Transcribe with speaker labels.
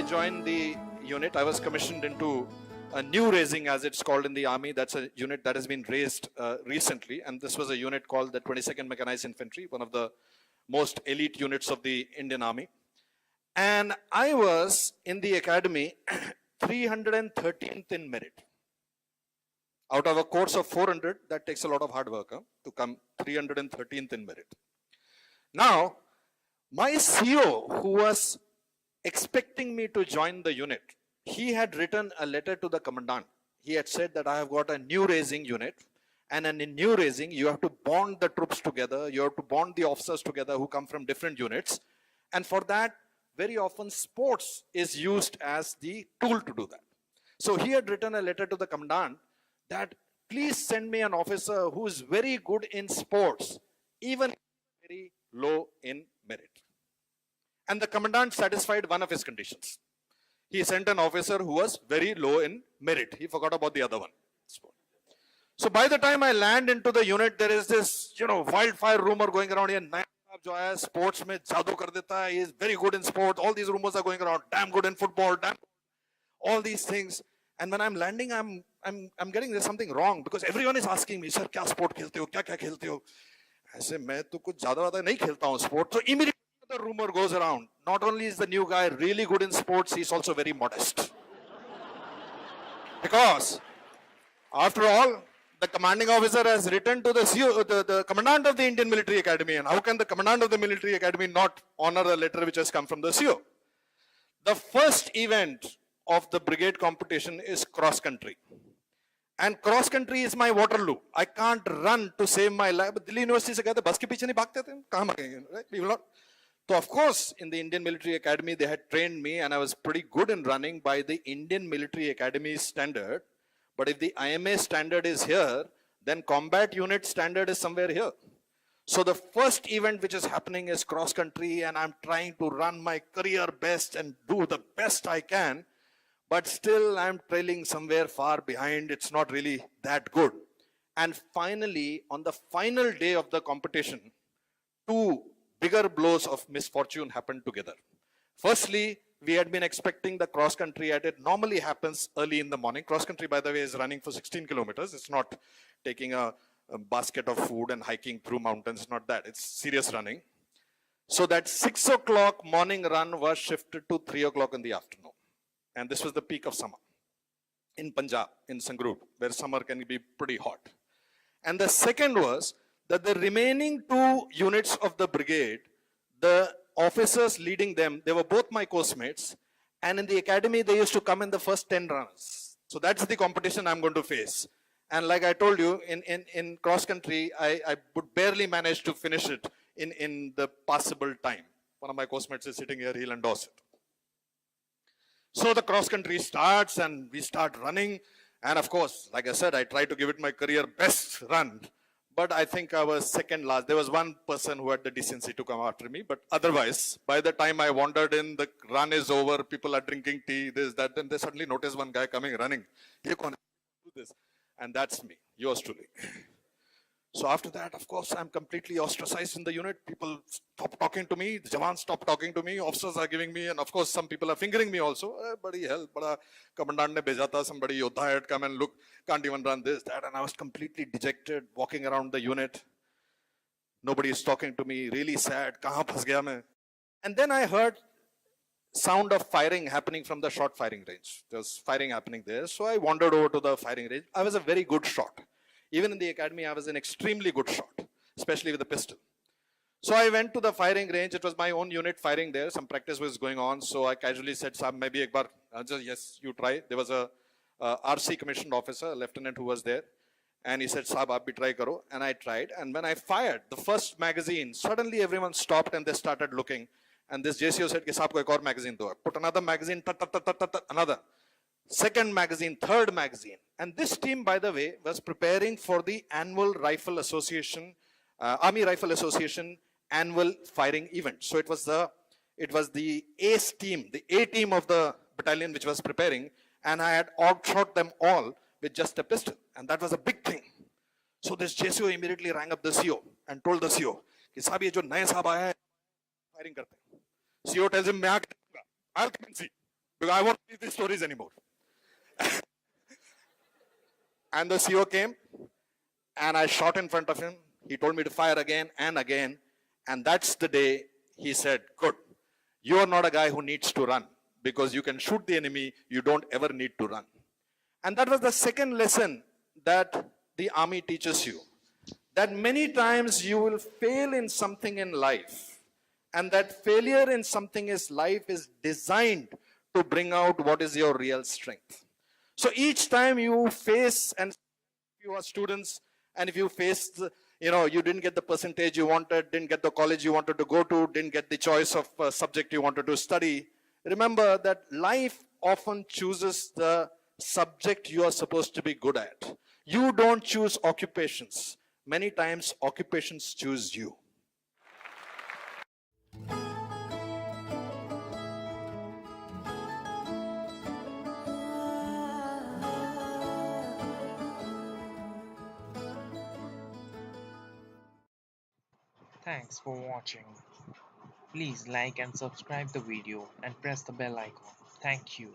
Speaker 1: I joined the unit, I was commissioned into a new raising, as it's called in the army. That's a unit that has been raised recently, and this was a unit called the 22nd Mechanized Infantry, one of the most elite units of the Indian Army. And I was in the academy 313th in merit. Out of a course of 400, that takes a lot of hard work to come 313th in merit. Now, my CO, who was expecting me to join the unit, he had written a letter to the commandant. He had said that I have got a new raising unit, and in a new raising, you have to bond the troops together, you have to bond the officers together who come from different units, and for that, very often sports is used as the tool to do that. So he had written a letter to the commandant that please send me an officer who is very good in sports, even very low in merit. And the commandant satisfied one of his conditions. He sent an officer who was very low in merit. He forgot about the other one. So by the time I land into the unit, there is this, wildfire rumor going around here. Sports mein jadoo kar deta hai. He is very good in sports. All these rumors are going around. Damn good in football. Damn all these things. And when I'm landing, I'm getting there's something wrong because everyone is asking me, sir, kya sport khelte ho? Kya khelte ho? I say, main to kuch zyada wada nahi khelta hu sport. So immediately the rumor goes around. Not only is the new guy really good in sports, he's also very modest. Because after all, the commanding officer has written to the commandant of the Indian Military Academy, and how can the commandant of the military academy not honor the letter which has come from the CO? The first event of the brigade competition is cross country, and cross country is my Waterloo. I can't run to save my life. But Delhi University se कहते बस के पीछे नहीं भागते थे, कहाँ भागेंगे, right? We will not. So of course, in the Indian Military Academy, they had trained me, and I was pretty good in running by the Indian Military Academy standard. But if the IMA standard is here, then combat unit standard is somewhere here. So the first event which is happening is cross country, and I'm trying to run my career best and do the best I can. But still I'm trailing somewhere far behind. It's not really that good. And finally, on the final day of the competition, two bigger blows of misfortune happened together. Firstly, we had been expecting the cross country, and it normally happens early in the morning. Cross country, by the way, is running for 16 kilometers. It's not taking a basket of food and hiking through mountains. It's not that. It's serious running. So that 6 o'clock morning run was shifted to 3 o'clock in the afternoon. And this was the peak of summer in Punjab, in Sangrur, where summer can be pretty hot. And the second was that the remaining two units of the brigade, the officers leading them, they were both my course mates, and in the academy they used to come in the first 10 runners. So that's the competition I'm going to face. And like I told you, in cross country, I would barely manage to finish it in the possible time. One of my course mates is sitting here, he'll endorse it. So the cross country starts and we start running. And of course, like I said, I try to give it my career best run. But I think I was second last. There was one person who had the decency to come after me. But otherwise, by the time I wandered in, the run is over. People are drinking tea, this, that. Then they suddenly notice one guy coming, running. He can't do this. And that's me, yours truly. So after that, of course, I'm completely ostracized in the unit. People stop talking to me. The Jawans stop talking to me. Officers are giving me, and of course, some people are fingering me also. Badi hell, bada commandant ne bheja tha, somebody yodha had come and look, can't even run this, that. And I was completely dejected, walking around the unit. Nobody is talking to me, really sad. Kahan phas gaya main? And then I heard sound of firing happening from the short firing range. There was firing happening there. So I wandered over to the firing range. I was a very good shot. Even in the academy, I was an extremely good shot, especially with a pistol. So I went to the firing range. It was my own unit firing there. Some practice was going on. So I casually said, Saab, maybe ek bar. Just, yes, you try. There was a RC commissioned officer, a lieutenant who was there. And he said, Saab, aap bhi try karo. And I tried. And when I fired the first magazine, suddenly everyone stopped and they started looking. And this JCO said, Saab, ko ek aur magazine do. Put another magazine, another. Second magazine, third magazine. And this team, by the way, was preparing for the annual Rifle Association, Army Rifle Association annual firing event. So it was the ace team, the A team of the battalion which was preparing, and I had outshot them all with just a pistol. And that was a big thing. So this JCO immediately rang up the CO and told the CO, कि साहब ये जो नए साहब आया है, firing करते हैं. CO tells him, मैं I'll come and see. because I won't read these stories anymore. And the CO came, and I shot in front of him. He told me to fire again and again. And that's the day he said, good, you are not a guy who needs to run, because you can shoot the enemy, you don't ever need to run. And that was the second lesson that the army teaches you, that many times you will fail in something in life, and that failure in something in life is designed to bring out what is your real strength. So each time you face, and you are students, and if you face, you didn't get the percentage you wanted, didn't get the college you wanted to go to, didn't get the choice of subject you wanted to study, remember that life often chooses the subject you are supposed to be good at. You don't choose occupations. Many times occupations choose you.
Speaker 2: Thanks for watching. Please like and subscribe the video and press the bell icon. Thank you.